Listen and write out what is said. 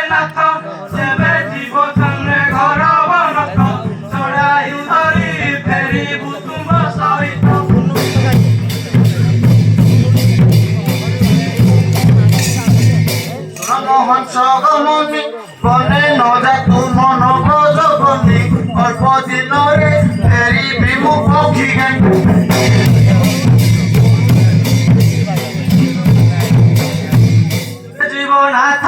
ନାଥ ସେବେ ଯିବ ତମେ ଘର ବନତ ଚଢାୟୁ ଧରି ଫେରିବୁ ତୁମ ସହିତ। ହଂସ ଗମନି ବନେ ନ ଯା ତୁ ମନ ଗଜବନି ଅଳ୍ପ ଦିନରେ ଫେରିବି ମୁଁ ପକ୍ଷୀ ଜୀବନାଥ